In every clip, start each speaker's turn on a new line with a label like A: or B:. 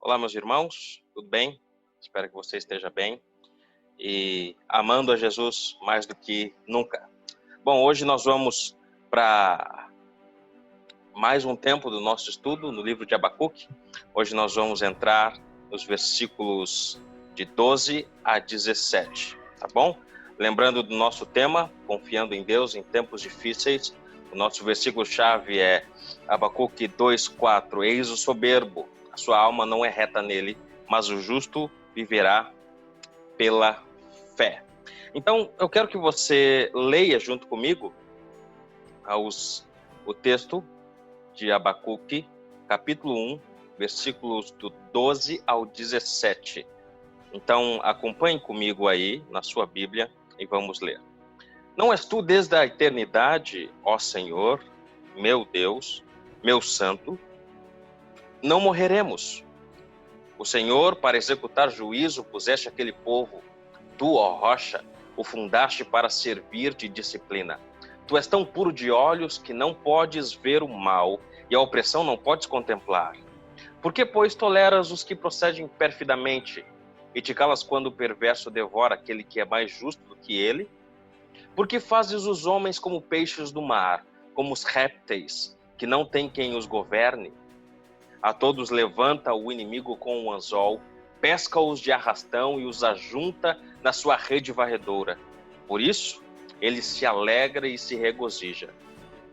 A: Olá, meus irmãos, tudo bem? Espero que você esteja bem e amando a Jesus mais do que nunca. Bom, hoje nós vamos para mais um tempo do nosso estudo no livro de Abacuque. Hoje nós vamos entrar nos versículos de 12 a 17, tá bom? Lembrando do nosso tema, confiando em Deus em tempos difíceis, o nosso versículo-chave é Abacuque 2:4. Eis o soberbo, a sua alma não é reta nele, mas o justo viverá pela fé. Então, eu quero que você leia junto comigo o texto de Abacuque, capítulo 1, versículos do 12 ao 17. Então, acompanhe comigo aí na sua Bíblia e vamos ler. Não és tu desde a eternidade, ó Senhor, meu Deus, meu Santo? Não morreremos. O Senhor, para executar juízo, puseste aquele povo. Tu, ó rocha, o fundaste para servir de disciplina. Tu és tão puro de olhos que não podes ver o mal, e a opressão não podes contemplar. Por que, pois, toleras os que procedem perfidamente, e te calas quando o perverso devora aquele que é mais justo do que ele? Por que fazes os homens como peixes do mar, como os répteis, que não tem quem os governe? A todos levanta o inimigo com um anzol, pesca-os de arrastão e os ajunta na sua rede varredora. Por isso, ele se alegra e se regozija.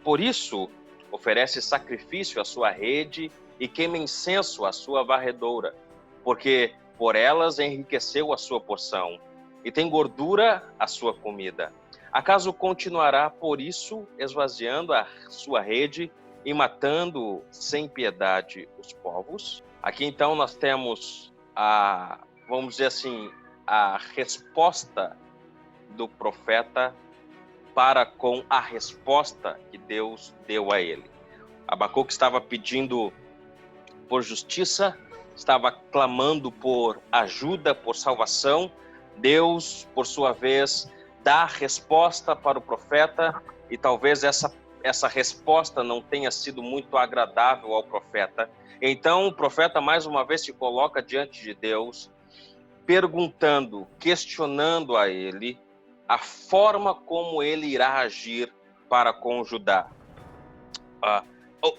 A: Por isso, oferece sacrifício à sua rede e queima incenso à sua varredora, porque por elas enriqueceu a sua porção e tem gordura a sua comida. Acaso continuará, por isso, esvaziando a sua rede e matando sem piedade os povos? Aqui então nós temos vamos dizer assim, a resposta do profeta para com a resposta que Deus deu a ele. Abacuque estava pedindo por justiça, estava clamando por ajuda, por salvação. Deus, por sua vez, dá resposta para o profeta e talvez essa resposta não tenha sido muito agradável ao profeta. Então o profeta mais uma vez se coloca diante de Deus, perguntando, questionando a ele a forma como ele irá agir para com Judá.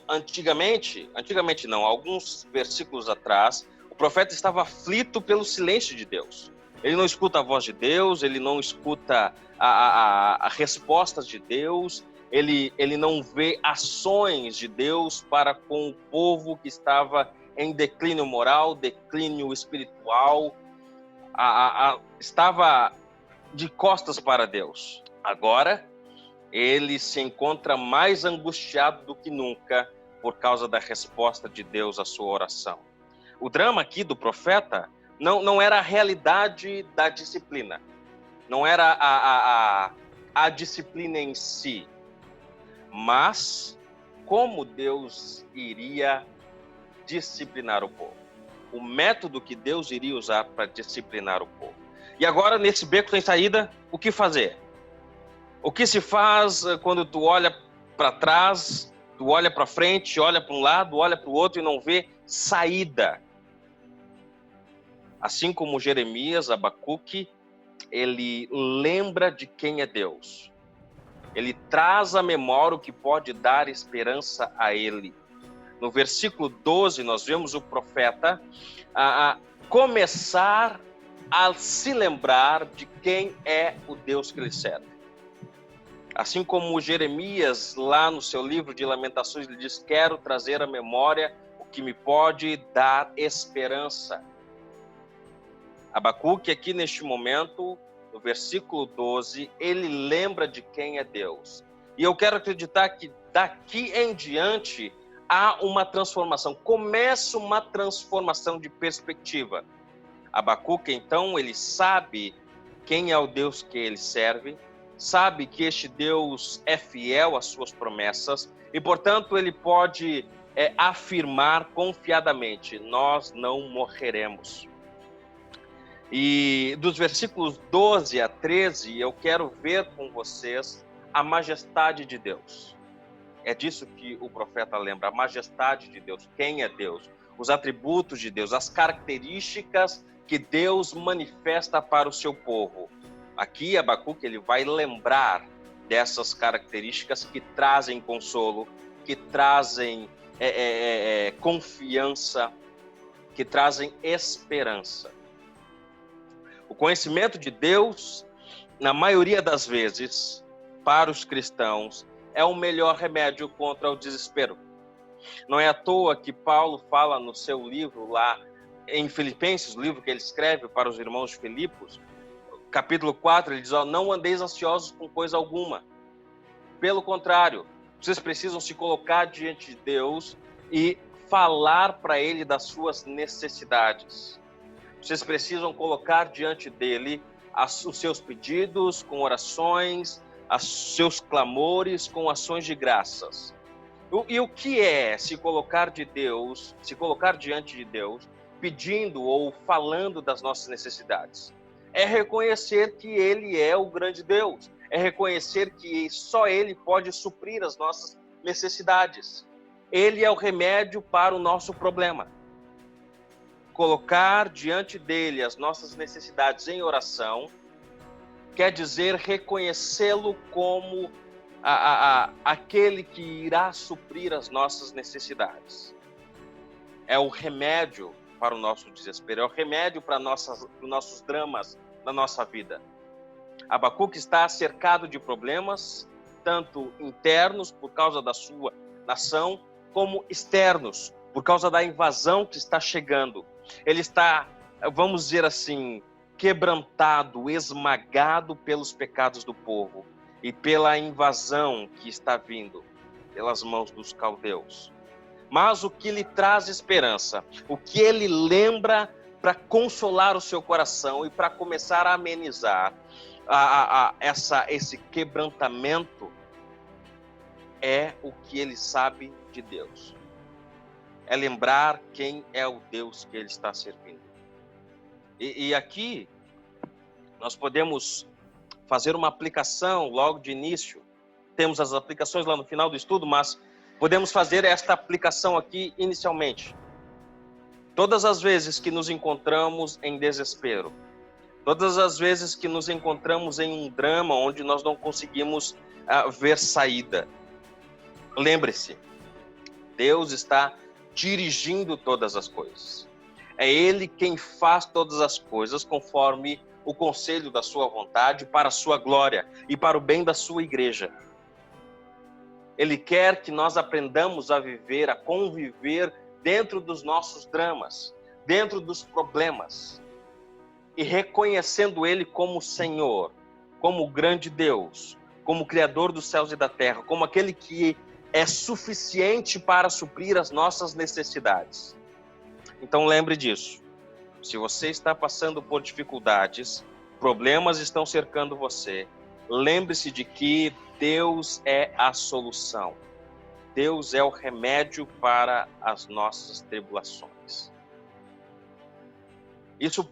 A: Antigamente não, alguns versículos atrás, o profeta estava aflito pelo silêncio de Deus. Ele não escuta a voz de Deus, ele não escuta a respostas de Deus, ele não vê ações de Deus para com o povo que estava em declínio moral, declínio espiritual, estava de costas para Deus. Agora, ele se encontra mais angustiado do que nunca por causa da resposta de Deus à sua oração. O drama aqui do profeta não era a realidade da disciplina, não era a disciplina em si, mas como Deus iria disciplinar o povo, o método que Deus iria usar para disciplinar o povo. E agora, nesse beco sem saída, o que fazer? O que se faz quando tu olha para trás, tu olha para frente, olha para um lado, olha para o outro e não vê saída? Assim como Jeremias, Abacuque, ele lembra de quem é Deus. Ele traz à memória o que pode dar esperança a ele. No versículo 12, nós vemos o profeta começar a se lembrar de quem é o Deus que ele serve. Assim como Jeremias, lá no seu livro de Lamentações, ele diz: quero trazer à memória o que me pode dar esperança. Abacuque, aqui neste momento, no versículo 12, ele lembra de quem é Deus. E eu quero acreditar que daqui em diante há uma transformação, começa uma transformação de perspectiva. Abacuque, então, ele sabe quem é o Deus que ele serve, sabe que este Deus é fiel às suas promessas e, portanto, ele pode afirmar confiadamente: nós não morreremos. E dos versículos 12 a 13, eu quero ver com vocês a majestade de Deus. É disso que o profeta lembra, a majestade de Deus. Quem é Deus? os atributos de Deus, as características que Deus manifesta para o seu povo. Aqui Abacuque ele vai lembrar dessas características que trazem consolo, que trazem confiança, que trazem esperança. O conhecimento de Deus, na maioria das vezes, para os cristãos, é o melhor remédio contra o desespero. Não é à toa que Paulo fala no seu livro lá em Filipenses, o livro que ele escreve para os irmãos de Filipos, capítulo 4, ele diz, não andeis ansiosos com coisa alguma. Pelo contrário, vocês precisam se colocar diante de Deus e falar para Ele das suas necessidades. Vocês precisam colocar diante dele os seus pedidos com orações, os seus clamores com ações de graças. E o que é se colocar diante de Deus, pedindo ou falando das nossas necessidades? É reconhecer que Ele é o grande Deus, é reconhecer que só Ele pode suprir as nossas necessidades. Ele é o remédio para o nosso problema. Colocar diante dele as nossas necessidades em oração quer dizer reconhecê-lo como aquele que irá suprir as nossas necessidades. É o remédio para o nosso desespero, é o remédio para os nossos dramas na nossa vida. Abacuque está cercado de problemas, tanto internos, por causa da sua nação, como externos, por causa da invasão que está chegando. Ele está, vamos dizer assim, quebrantado, esmagado pelos pecados do povo e pela invasão que está vindo pelas mãos dos caldeus. Mas o que lhe traz esperança, o que ele lembra para consolar o seu coração e para começar a amenizar esse quebrantamento, é o que ele sabe de Deus. É lembrar quem é o Deus que ele está servindo. E aqui nós podemos fazer uma aplicação logo de início. Temos as aplicações lá no final do estudo, mas podemos fazer esta aplicação aqui inicialmente. Todas as vezes que nos encontramos em desespero, todas as vezes que nos encontramos em um drama onde nós não conseguimos ver saída, lembre-se, Deus está dirigindo todas as coisas. É Ele quem faz todas as coisas conforme o conselho da sua vontade, para a sua glória e para o bem da sua igreja. Ele quer que nós aprendamos a viver, a conviver dentro dos nossos dramas, dentro dos problemas, e reconhecendo Ele como Senhor, como o grande Deus, como o Criador dos céus e da terra, como aquele que é suficiente para suprir as nossas necessidades. Então lembre disso. Se você está passando por dificuldades, problemas estão cercando você, lembre-se de que Deus é a solução. Deus é o remédio para as nossas tribulações. Isso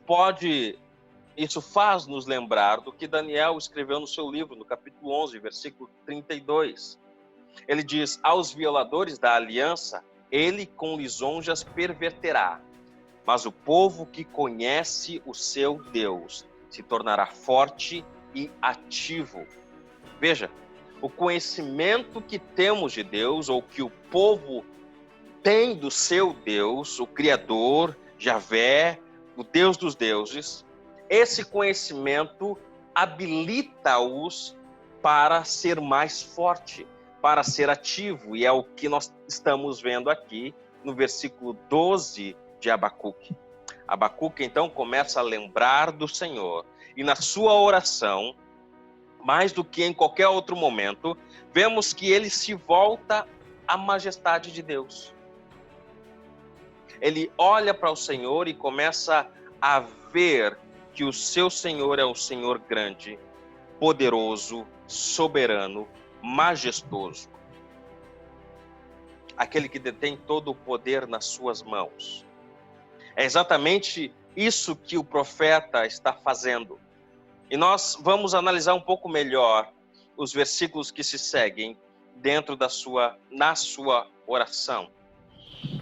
A: faz nos lembrar do que Daniel escreveu no seu livro, no capítulo 11, versículo 32. Ele diz, aos violadores da aliança, ele com lisonjas perverterá, mas o povo que conhece o seu Deus se tornará forte e ativo. Veja, o conhecimento que temos de Deus, ou que o povo tem do seu Deus, o Criador, Javé, o Deus dos deuses, esse conhecimento habilita-os para ser mais forte, para ser ativo, e é o que nós estamos vendo aqui no versículo 12 de Abacuque. Abacuque, então, começa a lembrar do Senhor, e na sua oração, mais do que em qualquer outro momento, vemos que ele se volta à majestade de Deus. Ele olha para o Senhor e começa a ver que o seu Senhor é um Senhor grande, poderoso, soberano, majestoso. Aquele que detém todo o poder nas suas mãos. É exatamente isso que o profeta está fazendo. E nós vamos analisar um pouco melhor os versículos que se seguem dentro na sua oração.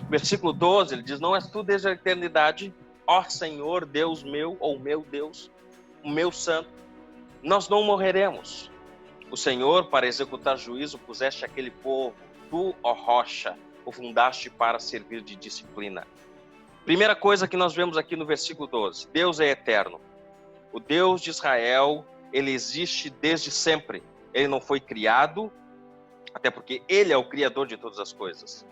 A: Versículo 12, ele diz: não és tu desde a eternidade, ó Senhor, Deus meu, ou meu Deus, o meu santo, nós não morreremos. O Senhor, para executar juízo, puseste aquele povo, tu, ó rocha, o fundaste para servir de disciplina. Primeira coisa que nós vemos aqui no versículo 12, Deus é eterno. O Deus de Israel, ele existe desde sempre. Ele não foi criado, até porque ele é o criador de todas as coisas.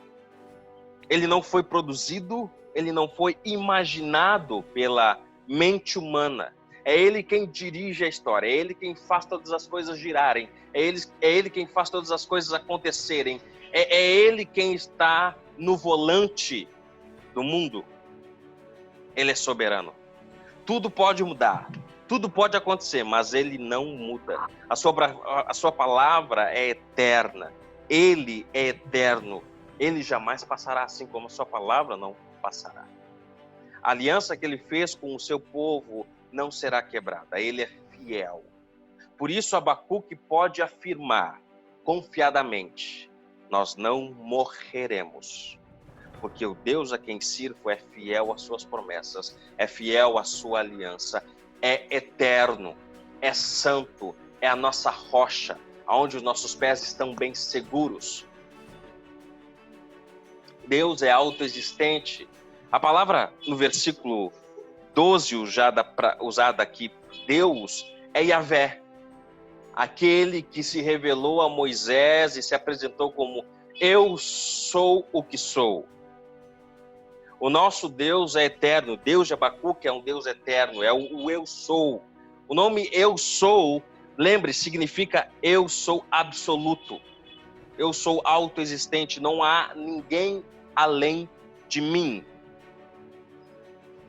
A: Ele não foi produzido, ele não foi imaginado pela mente humana. É ele quem dirige a história, é ele quem faz todas as coisas girarem, é ele quem faz todas as coisas acontecerem, é ele quem está no volante do mundo. Ele é soberano. Tudo pode mudar, tudo pode acontecer, mas ele não muda. A sua palavra é eterna, ele é eterno. Ele jamais passará, assim como a sua palavra não passará. A aliança que ele fez com o seu povo não será quebrada. Ele é fiel. Por isso, Abacuque pode afirmar confiadamente: nós não morreremos. Porque o Deus a quem sirvo é fiel às suas promessas, é fiel à sua aliança, é eterno, é santo, é a nossa rocha, onde os nossos pés estão bem seguros. Deus é autoexistente. A palavra no versículo 12, usada aqui, Deus, é Yahvé. Aquele que se revelou a Moisés e se apresentou como eu sou o que sou. O nosso Deus é eterno. Deus de Abacuque é um Deus eterno, é o eu sou. O nome eu sou, lembre, significa eu sou absoluto. Eu sou autoexistente, não há ninguém além de mim.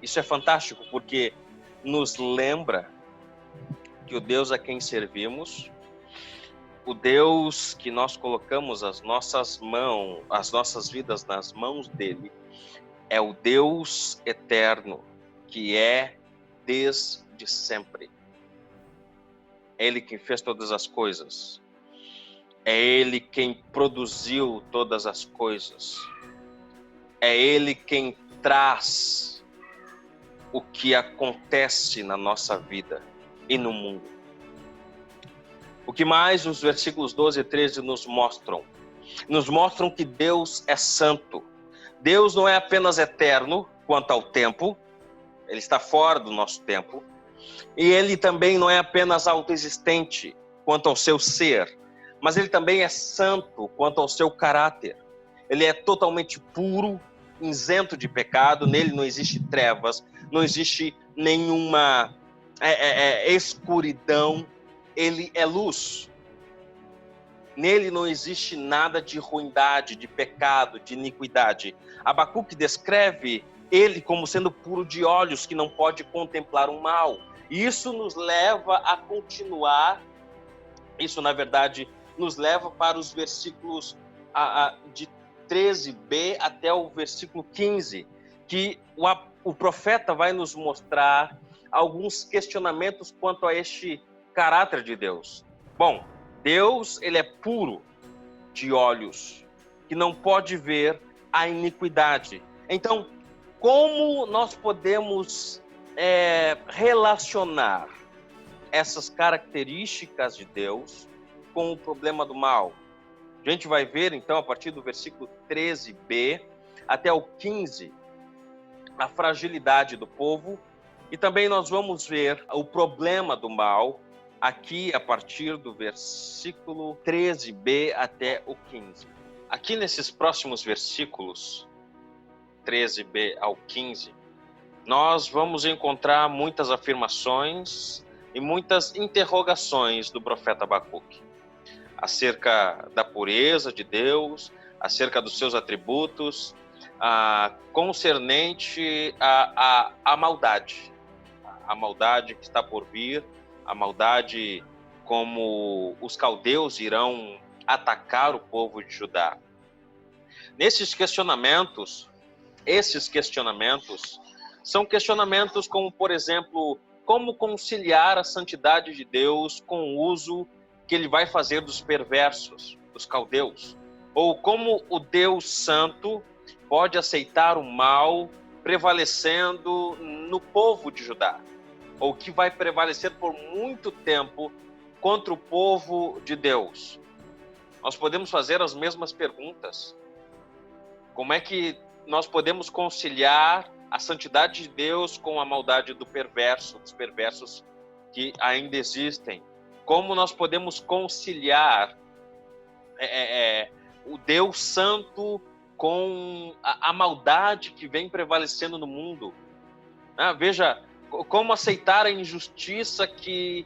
A: Isso é fantástico porque nos lembra que o Deus a quem servimos, o Deus que nós colocamos as nossas vidas nas mãos dele, é o Deus eterno, que é desde sempre. É ele quem fez todas as coisas. É ele quem produziu todas as coisas. É ele quem traz o que acontece na nossa vida e no mundo. O que mais os versículos 12 e 13 nos mostram? Nos mostram que Deus é santo. Deus não é apenas eterno quanto ao tempo, ele está fora do nosso tempo, e ele também não é apenas autoexistente quanto ao seu ser, mas ele também é santo quanto ao seu caráter. Ele é totalmente puro, isento de pecado, nele não existe trevas, não existe nenhuma escuridão, ele é luz. Nele não existe nada de ruindade, de pecado, de iniquidade. Abacuque descreve ele como sendo puro de olhos, que não pode contemplar o mal. E isso nos leva a continuar, isso na verdade nos leva para os versículos de 13b até o versículo 15, que o profeta vai nos mostrar alguns questionamentos quanto a este caráter de Deus. Bom, Deus, ele é puro de olhos, que não pode ver a iniquidade. Então, como nós podemos relacionar essas características de Deus com o problema do mal? A gente vai ver, então, a partir do versículo 13b até o 15, a fragilidade do povo, e também nós vamos ver o problema do mal, aqui a partir do versículo 13b até o 15. Aqui nesses próximos versículos, 13b ao 15, nós vamos encontrar muitas afirmações e muitas interrogações do profeta Abacuque acerca da pureza de Deus, acerca dos seus atributos, concernente à maldade. A maldade que está por vir, a maldade como os caldeus irão atacar o povo de Judá. Esses questionamentos são questionamentos como, por exemplo, como conciliar a santidade de Deus com o uso que ele vai fazer dos perversos, dos caldeus. Ou como o Deus santo pode aceitar o mal prevalecendo no povo de Judá, ou que vai prevalecer por muito tempo contra o povo de Deus? Nós podemos fazer as mesmas perguntas. Como é que nós podemos conciliar a santidade de Deus com a maldade dos perversos que ainda existem? Como nós podemos conciliar o Deus Santo com a maldade que vem prevalecendo no mundo? Veja, como aceitar a injustiça que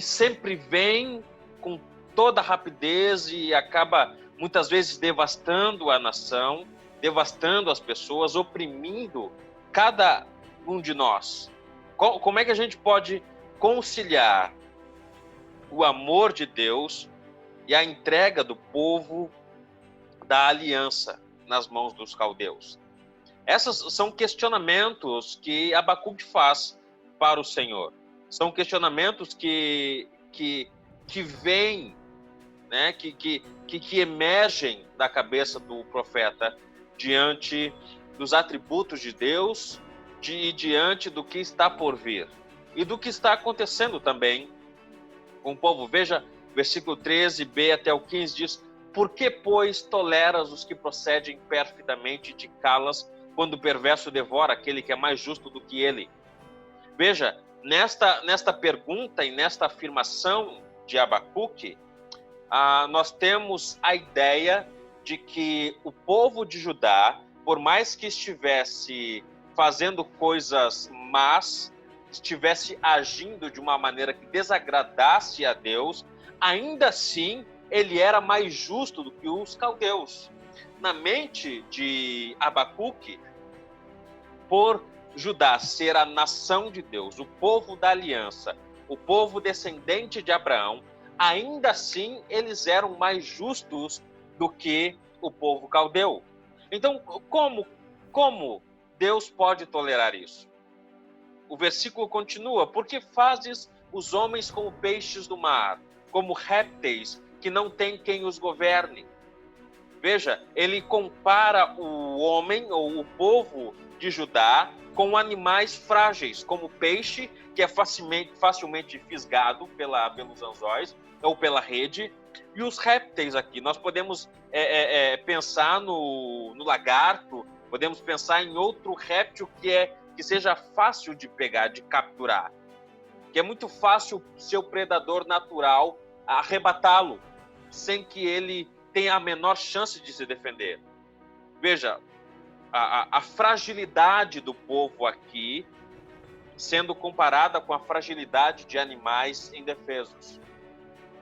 A: sempre vem com toda a rapidez e acaba muitas vezes devastando a nação, devastando as pessoas, oprimindo cada um de nós. Como é que a gente pode conciliar o amor de Deus e a entrega do povo da aliança nas mãos dos caldeus? Esses são questionamentos que Abacuque faz para o Senhor. São questionamentos que vêm, né, que emergem da cabeça do profeta diante dos atributos de Deus e diante do que está por vir e do que está acontecendo também com o povo. Veja, versículo 13b até o 15 diz: por que, pois, toleras os que procedem perfidamente e te calas quando o perverso devora aquele que é mais justo do que ele? Veja, nesta pergunta e nesta afirmação de Abacuque, nós temos a ideia de que o povo de Judá, por mais que estivesse fazendo coisas más, estivesse agindo de uma maneira que desagradasse a Deus, ainda assim ele era mais justo do que os caldeus. Na mente de Abacuque, por Judá ser a nação de Deus, o povo da aliança, o povo descendente de Abraão, ainda assim eles eram mais justos do que o povo caldeu. Então, como Deus pode tolerar isso? O versículo continua: porque fazes os homens como peixes do mar, como répteis que não tem quem os governe. Veja, ele compara o homem ou o povo de Judá com animais frágeis, como o peixe, que é facilmente fisgado pelos anzóis ou pela rede, e os répteis aqui. Nós podemos pensar no lagarto, podemos pensar em outro réptil que seja fácil de pegar, de capturar, que é muito fácil seu predador natural arrebatá-lo, sem que ele tenha a menor chance de se defender. Veja, a fragilidade do povo aqui sendo comparada com a fragilidade de animais indefesos.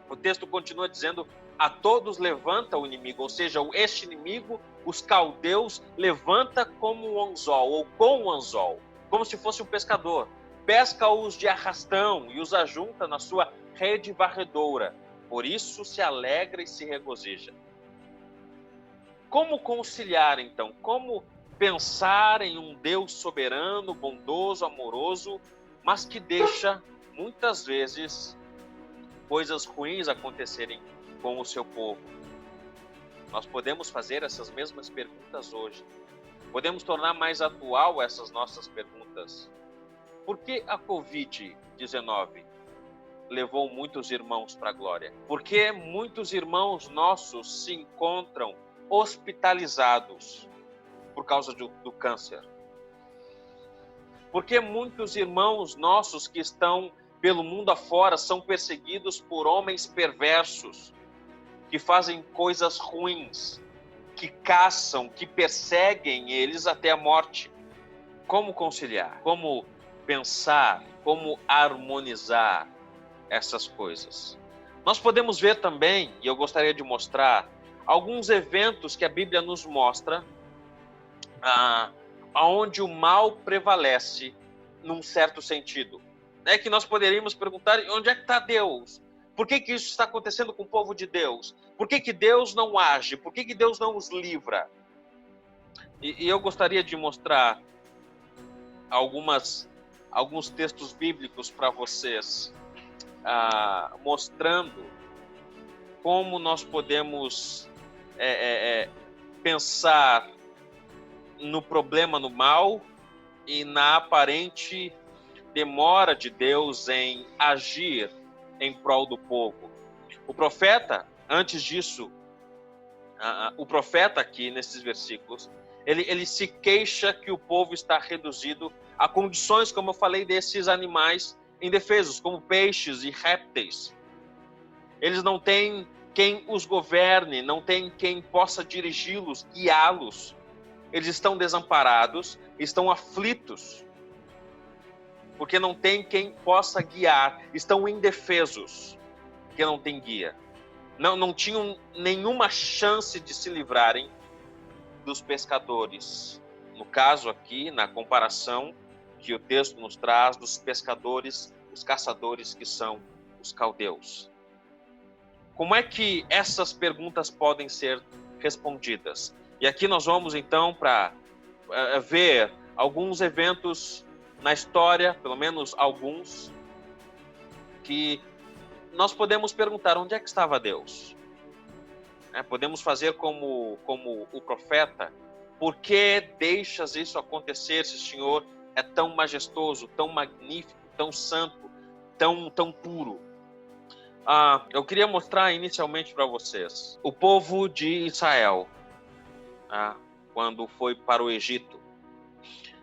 A: O texto continua dizendo: a todos levanta o inimigo, ou seja, este inimigo, os caldeus, levanta como um anzol, ou com um anzol, como se fosse um pescador. Pesca-os de arrastão e os ajunta na sua rede varredora. Por isso se alegra e se regozija. Como conciliar, então? Como pensar em um Deus soberano, bondoso, amoroso, mas que deixa, muitas vezes, coisas ruins acontecerem com o seu povo? Nós podemos fazer essas mesmas perguntas hoje. Podemos tornar mais atual essas nossas perguntas. Por que a Covid-19 levou muitos irmãos para a glória? Por que muitos irmãos nossos se encontram hospitalizados por causa do câncer? Por que muitos irmãos nossos que estão pelo mundo afora são perseguidos por homens perversos, que fazem coisas ruins, que caçam, que perseguem eles até a morte? Como conciliar? Como pensar? Como harmonizar essas coisas? Nós podemos ver também, e eu gostaria de mostrar, alguns eventos que a Bíblia nos mostra onde o mal prevalece num certo sentido. É que nós poderíamos perguntar: onde é que está Deus? Por que isso está acontecendo com o povo de Deus? Por que Deus não age? Por que Deus não os livra? E eu gostaria de mostrar alguns textos bíblicos para vocês, mostrando como nós podemos pensar no problema, no mal e na aparente demora de Deus em agir em prol do povo. O profeta, antes disso, o profeta aqui nesses versículos, ele se queixa que o povo está reduzido a condições, como eu falei, desses animais indefesos, como peixes e répteis. Eles não têm quem os governe, não tem quem possa dirigi-los, guiá-los. Eles estão desamparados, estão aflitos, porque não tem quem possa guiar, estão indefesos, porque não tem guia. Não tinham nenhuma chance de se livrarem dos pescadores. No caso aqui, na comparação que o texto nos traz dos pescadores, os caçadores que são os caldeus. Como é que essas perguntas podem ser respondidas? E aqui nós vamos então para ver alguns eventos na história, pelo menos alguns, que nós podemos perguntar: onde é que estava Deus? Podemos fazer como o profeta: por que deixas isso acontecer se o Senhor é tão majestoso, tão magnífico, tão santo, tão puro? Eu queria mostrar inicialmente para vocês o povo de Israel, quando foi para o Egito.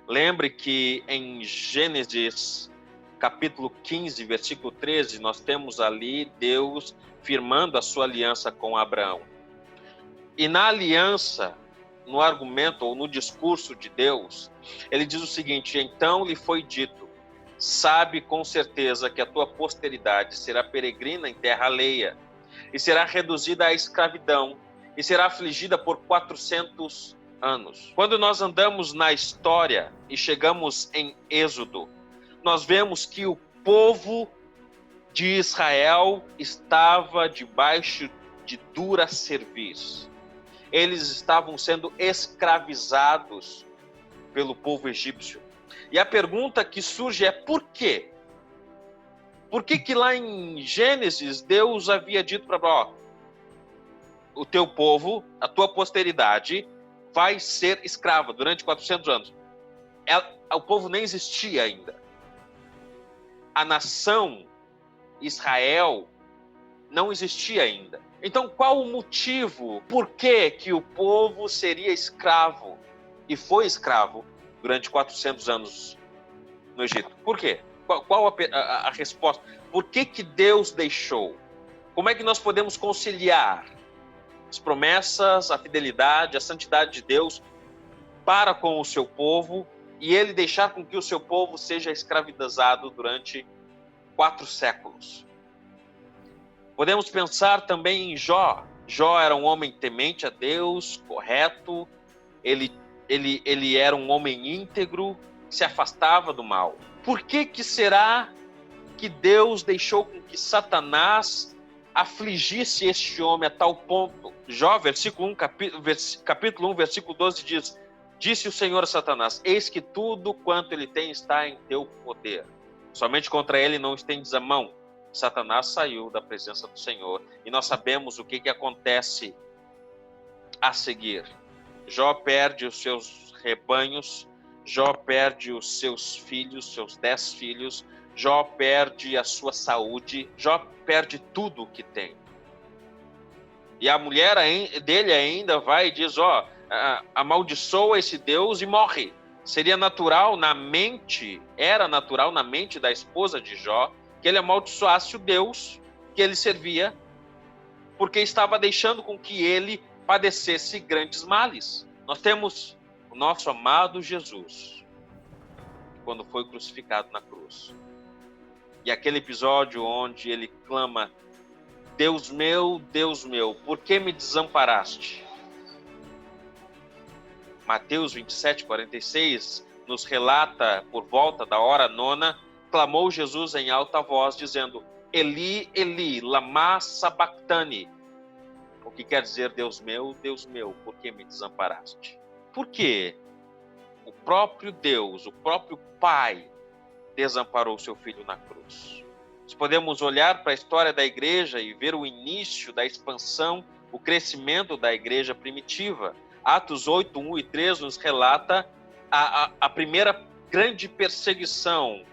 A: Lembre que em Gênesis capítulo 15, versículo 13, nós temos ali Deus firmando a sua aliança com Abraão. E na aliança, no argumento ou no discurso de Deus, ele diz o seguinte: então lhe foi dito, sabe com certeza que a tua posteridade será peregrina em terra alheia, e será reduzida à escravidão, e será afligida por 400 anos. Quando nós andamos na história e chegamos em Êxodo, nós vemos que o povo de Israel estava debaixo de dura cerviz. Eles estavam sendo escravizados pelo povo egípcio. E a pergunta que surge é: por quê? Por que lá em Gênesis Deus havia dito para Abraão: o teu povo, a tua posteridade, vai ser escrava durante 400 anos? O povo nem existia ainda. A nação Israel não existia ainda. Então, qual o motivo? Por que o povo seria escravo e foi escravo durante 400 anos no Egito? Por quê? Qual a resposta? Por que Deus deixou? Como é que nós podemos conciliar as promessas, a fidelidade, a santidade de Deus para com o seu povo e ele deixar com que o seu povo seja escravizado durante 4 séculos? Podemos pensar também em Jó. Jó era um homem temente a Deus, correto. Ele era um homem íntegro, que se afastava do mal. Por que será que Deus deixou com que Satanás afligisse este homem a tal ponto? Jó, capítulo 1, versículo 12 diz: disse o Senhor a Satanás: eis que tudo quanto ele tem está em teu poder. Somente contra ele não estendes a mão. Satanás saiu da presença do Senhor. E nós sabemos o que acontece a seguir. Jó perde os seus rebanhos, Jó perde os seus filhos, seus 10 filhos, Jó perde a sua saúde, Jó perde tudo o que tem. E a mulher dele ainda vai e diz: amaldiçoa esse Deus e morre. Seria natural na mente, era natural na mente da esposa de Jó, que ele amaldiçoasse o Deus que ele servia, porque estava deixando com que ele padecesse grandes males. Nós temos o nosso amado Jesus, quando foi crucificado na cruz. E aquele episódio onde ele clama: Deus meu, por que me desamparaste? Mateus 27, 46 nos relata, por volta da hora 9, clamou Jesus em alta voz, dizendo: Eli, Eli, lama sabachthani. O que quer dizer: Deus meu, por que me desamparaste? Por que o próprio Deus, o próprio Pai, desamparou seu filho na cruz? Nós podemos olhar para a história da igreja e ver o início da expansão, o crescimento da igreja primitiva. Atos 8, 1 e 3 nos relata a primeira grande perseguição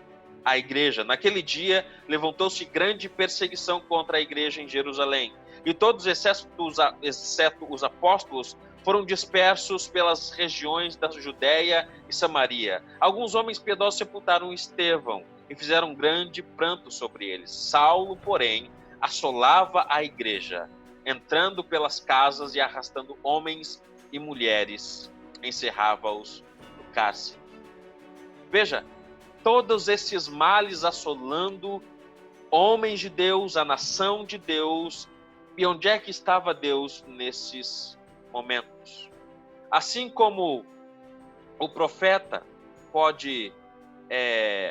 A: à igreja. Naquele dia, levantou-se grande perseguição contra a igreja em Jerusalém. E todos, exceto os apóstolos, foram dispersos pelas regiões da Judéia e Samaria. Alguns homens piedosos sepultaram Estevão e fizeram grande pranto sobre eles. Saulo, porém, assolava a igreja, entrando pelas casas e arrastando homens e mulheres, encerrava-os no cárcere. Veja, todos esses males assolando homens de Deus, a nação de Deus. E onde é que estava Deus nesses momentos? Assim como o profeta pode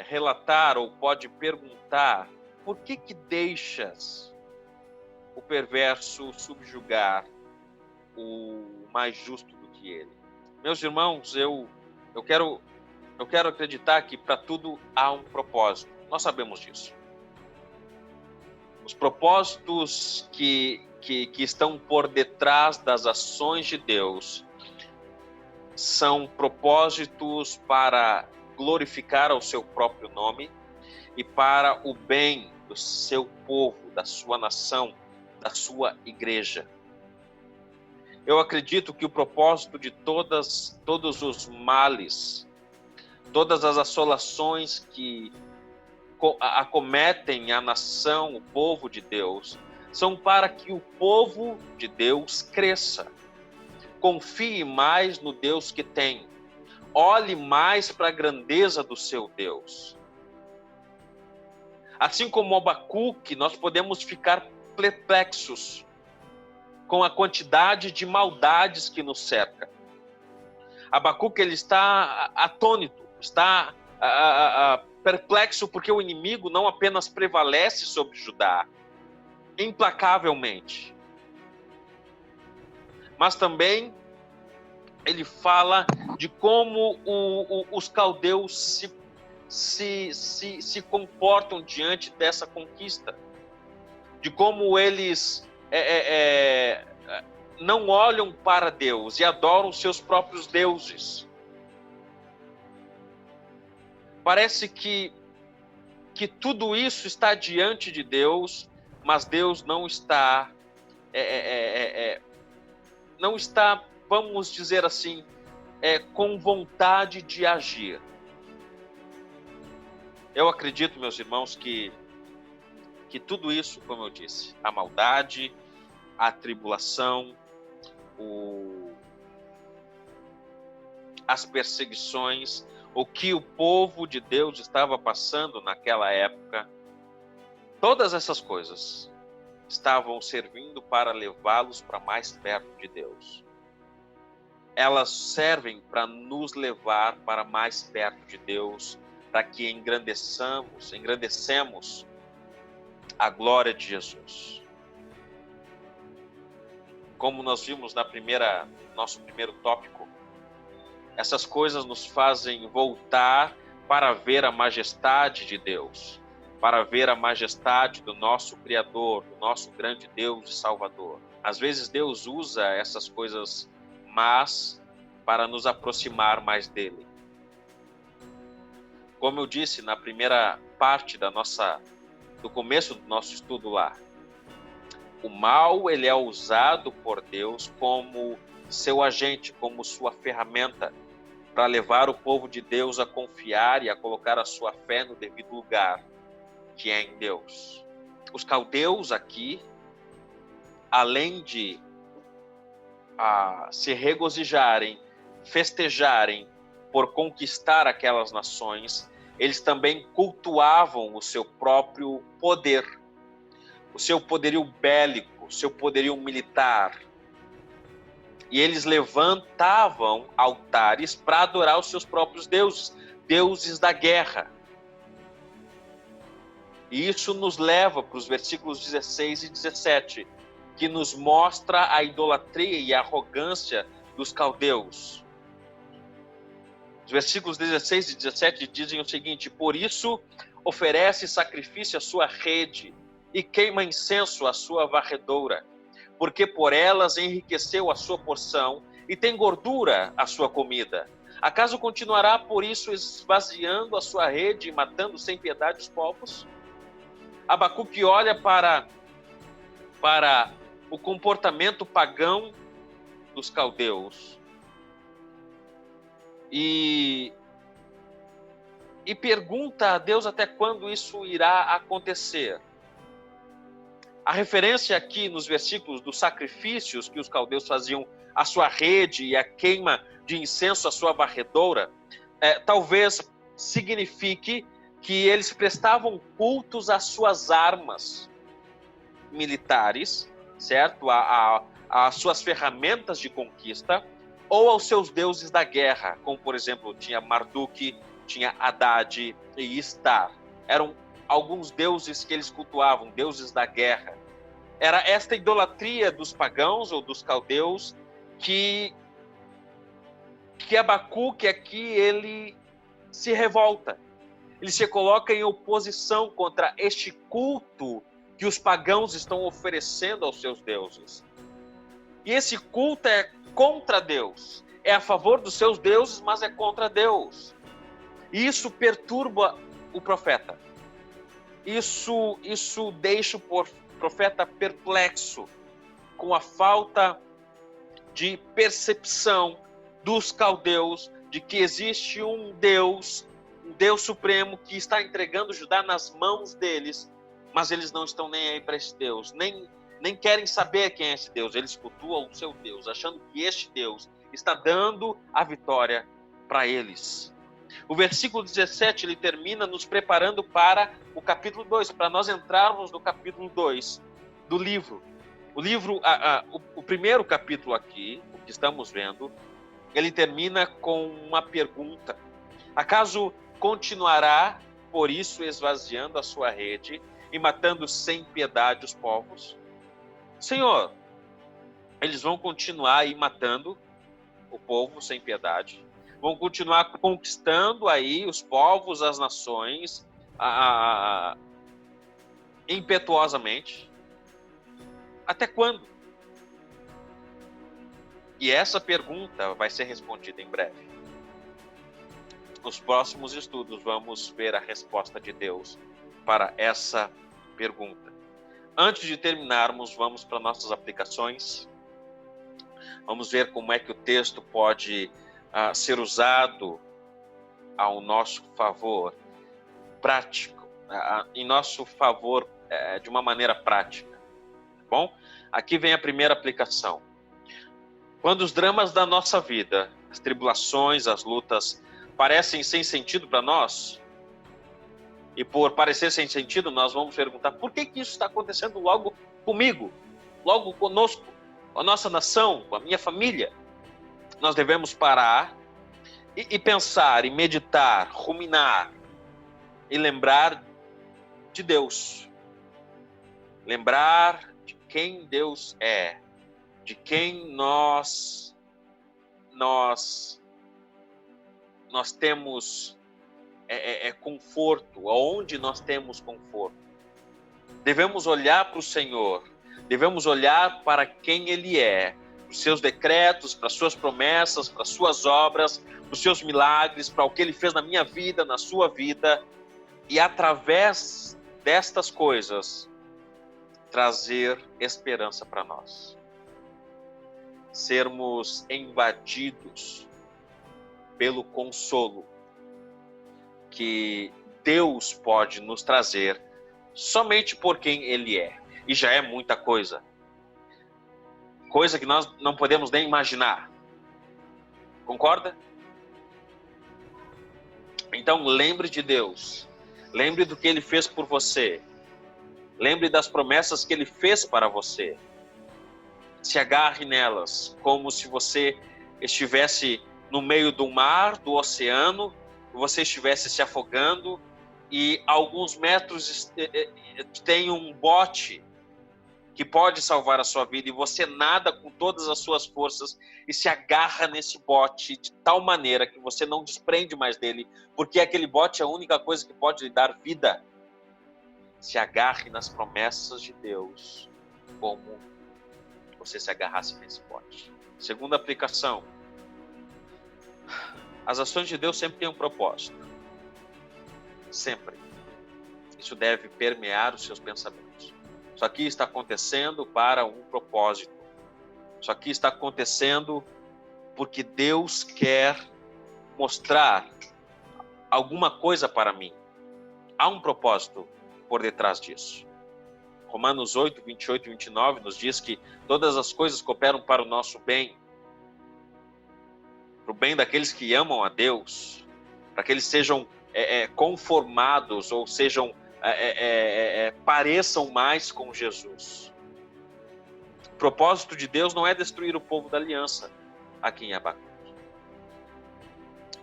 A: relatar ou pode perguntar: por que deixas o perverso subjugar o mais justo do que ele? Meus irmãos, eu quero acreditar que para tudo há um propósito. Nós sabemos disso. Os propósitos que estão por detrás das ações de Deus são propósitos para glorificar ao seu próprio nome e para o bem do seu povo, da sua nação, da sua igreja. Eu acredito que o propósito de todos os males, todas as assolações que acometem a nação, o povo de Deus, são para que o povo de Deus cresça, confie mais no Deus que tem, olhe mais para a grandeza do seu Deus. Assim como Abacuque, nós podemos ficar perplexos com a quantidade de maldades que nos cerca. Abacuque, ele está atônito, está perplexo porque o inimigo não apenas prevalece sobre Judá, implacavelmente, mas também ele fala de como os caldeus se comportam diante dessa conquista, de como eles não olham para Deus e adoram seus próprios deuses. Parece que tudo isso está diante de Deus, mas Deus não está, vamos dizer assim, com vontade de agir. Eu acredito, meus irmãos, que tudo isso, como eu disse, a maldade, a tribulação, as perseguições, o que o povo de Deus estava passando naquela época, todas essas coisas estavam servindo para levá-los para mais perto de Deus. Elas servem para nos levar para mais perto de Deus, para que engrandecemos a glória de Jesus. Como nós vimos nosso primeiro tópico, essas coisas nos fazem voltar para ver a majestade de Deus, para ver a majestade do nosso Criador, do nosso grande Deus e Salvador. Às vezes Deus usa essas coisas más para nos aproximar mais dele. Como eu disse na primeira parte do começo do nosso estudo lá, o mal, ele é usado por Deus como seu agente, como sua ferramenta, para levar o povo de Deus a confiar e a colocar a sua fé no devido lugar, que é em Deus. Os caldeus aqui, além de se regozijarem, festejarem por conquistar aquelas nações, eles também cultuavam o seu próprio poder, o seu poderio bélico, o seu poderio militar. E eles levantavam altares para adorar os seus próprios deuses, deuses da guerra. E isso nos leva para os versículos 16 e 17, que nos mostra a idolatria e a arrogância dos caldeus. Os versículos 16 e 17 dizem o seguinte: por isso oferece sacrifício à sua rede e queima incenso à sua varredura, porque por elas enriqueceu a sua porção e tem gordura a sua comida? Acaso continuará por isso esvaziando a sua rede e matando sem piedade os povos? Abacuque olha para o comportamento pagão dos caldeus e pergunta a Deus até quando isso irá acontecer. A referência aqui nos versículos dos sacrifícios que os caldeus faziam à sua rede e a queima de incenso à sua varredoura, talvez signifique que eles prestavam cultos às suas armas militares, certo? Às suas ferramentas de conquista, ou aos seus deuses da guerra, como, por exemplo, tinha Marduk, tinha Haddad e Istar. Eram alguns deuses que eles cultuavam, deuses da guerra. Era esta idolatria dos pagãos ou dos caldeus que Abacuque aqui ele se revolta. Ele se coloca em oposição contra este culto que os pagãos estão oferecendo aos seus deuses. E esse culto é contra Deus. É a favor dos seus deuses, mas é contra Deus. E isso perturba o profeta. Isso deixa o profeta perplexo com a falta de percepção dos caldeus de que existe um Deus supremo que está entregando Judá nas mãos deles, mas eles não estão nem aí para esse Deus, nem querem saber quem é esse Deus. Eles cultuam o seu Deus, achando que este Deus está dando a vitória para eles. O versículo 17, ele termina nos preparando para o capítulo 2, para nós entrarmos no capítulo 2 do livro. O livro, o primeiro capítulo aqui, o que estamos vendo, ele termina com uma pergunta. Acaso continuará, por isso, esvaziando a sua rede e matando sem piedade os povos? Senhor, eles vão continuar aí matando o povo sem piedade, vão continuar conquistando aí os povos, as nações, impetuosamente. Até quando? E essa pergunta vai ser respondida em breve. Nos próximos estudos vamos ver a resposta de Deus para essa pergunta. Antes de terminarmos, vamos para nossas aplicações. Vamos ver como é que o texto pode ser usado ao nosso favor, prático, em nosso favor de uma maneira prática. Tá bom? Aqui vem a primeira aplicação. Quando os dramas da nossa vida, as tribulações, as lutas, parecem sem sentido para nós, e por parecer sem sentido, nós vamos perguntar: por que isso está acontecendo logo comigo, logo conosco, com a nossa nação, com a minha família? Nós devemos parar e pensar, e meditar, ruminar, e lembrar de Deus. Lembrar de quem Deus é, de quem nós temos conforto, aonde nós temos conforto. Devemos olhar para o Senhor, devemos olhar para quem Ele é, para os seus decretos, para as suas promessas, para as suas obras, para os seus milagres, para o que Ele fez na minha vida, na sua vida, e através destas coisas, trazer esperança para nós. Sermos invadidos pelo consolo que Deus pode nos trazer somente por quem Ele é. E já é muita coisa. Coisa que nós não podemos nem imaginar. Concorda? Então lembre de Deus. Lembre do que Ele fez por você. Lembre das promessas que Ele fez para você. Se agarre nelas, como se você estivesse no meio do mar, do oceano, você estivesse se afogando e a alguns metros tem um bote que pode salvar a sua vida e você nada com todas as suas forças e se agarra nesse bote de tal maneira que você não desprende mais dele, porque aquele bote é a única coisa que pode lhe dar vida. Se agarre nas promessas de Deus como você se agarrasse nesse bote. Segunda aplicação. As ações de Deus sempre têm um propósito. Sempre. Isso deve permear os seus pensamentos. Isso aqui está acontecendo para um propósito. Isso aqui está acontecendo porque Deus quer mostrar alguma coisa para mim. Há um propósito por detrás disso. Romanos 8, 28 e 29 nos diz que todas as coisas cooperam para o nosso bem, para o bem daqueles que amam a Deus, para que eles sejam conformados ou sejam pareçam mais com Jesus. O propósito de Deus não é destruir o povo da aliança aqui em Abacuque.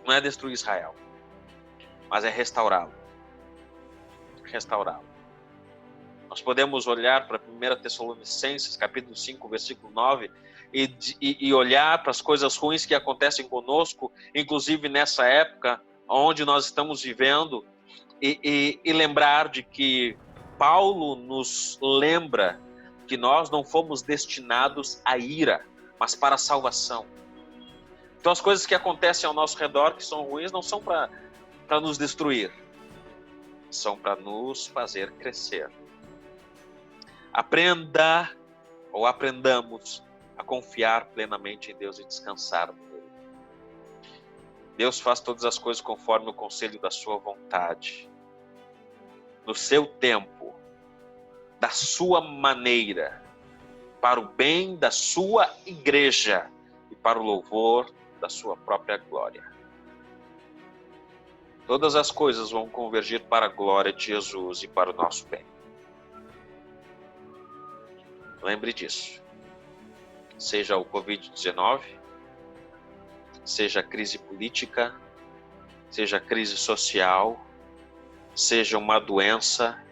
A: Não é destruir Israel, mas é restaurá-lo. Restaurá-lo. Nós podemos olhar para 1 Tessalonicenses, capítulo 5, versículo 9, e olhar para as coisas ruins que acontecem conosco, inclusive nessa época onde nós estamos vivendo, e lembrar de que Paulo nos lembra que nós não fomos destinados à ira, mas para a salvação. Então as coisas que acontecem ao nosso redor, que são ruins, não são para nos destruir, são para nos fazer crescer. Aprendamos a confiar plenamente em Deus e descansar nele. Deus faz todas as coisas conforme o conselho da sua vontade, no seu tempo, da sua maneira, para o bem da sua igreja e para o louvor da sua própria glória. Todas as coisas vão convergir para a glória de Jesus e para o nosso bem. Lembre disso. Seja o Covid-19, seja a crise política, seja a crise social, seja uma doença,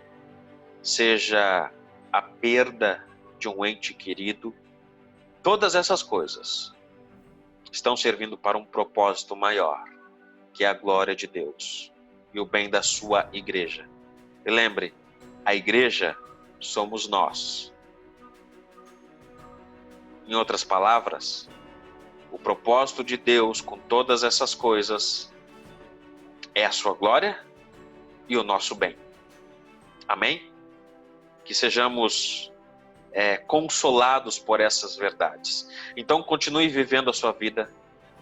A: seja a perda de um ente querido, todas essas coisas estão servindo para um propósito maior, que é a glória de Deus e o bem da sua igreja. E lembre, a igreja somos nós. Em outras palavras, o propósito de Deus com todas essas coisas é a sua glória e o nosso bem. Amém? Que sejamos consolados por essas verdades. Então continue vivendo a sua vida,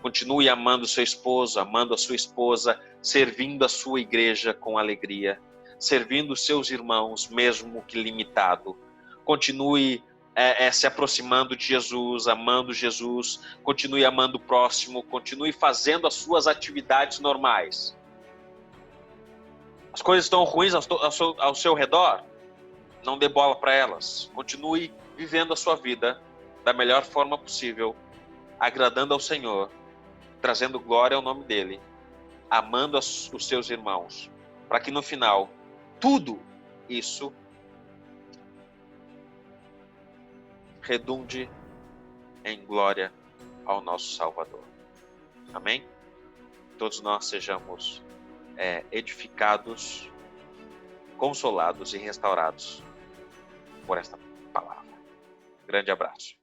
A: continue amando seu esposo, amando a sua esposa, servindo a sua igreja com alegria, servindo os seus irmãos, mesmo que limitado. Continue se aproximando de Jesus, amando Jesus, continue amando o próximo, continue fazendo as suas atividades normais. As coisas estão ruins ao seu redor, não dê bola para elas. Continue vivendo a sua vida da melhor forma possível, agradando ao Senhor, trazendo glória ao nome dEle, amando os seus irmãos, para que no final, tudo isso redunde em glória ao nosso Salvador. Amém? Todos nós sejamos edificados, consolados e restaurados por esta palavra. Grande abraço.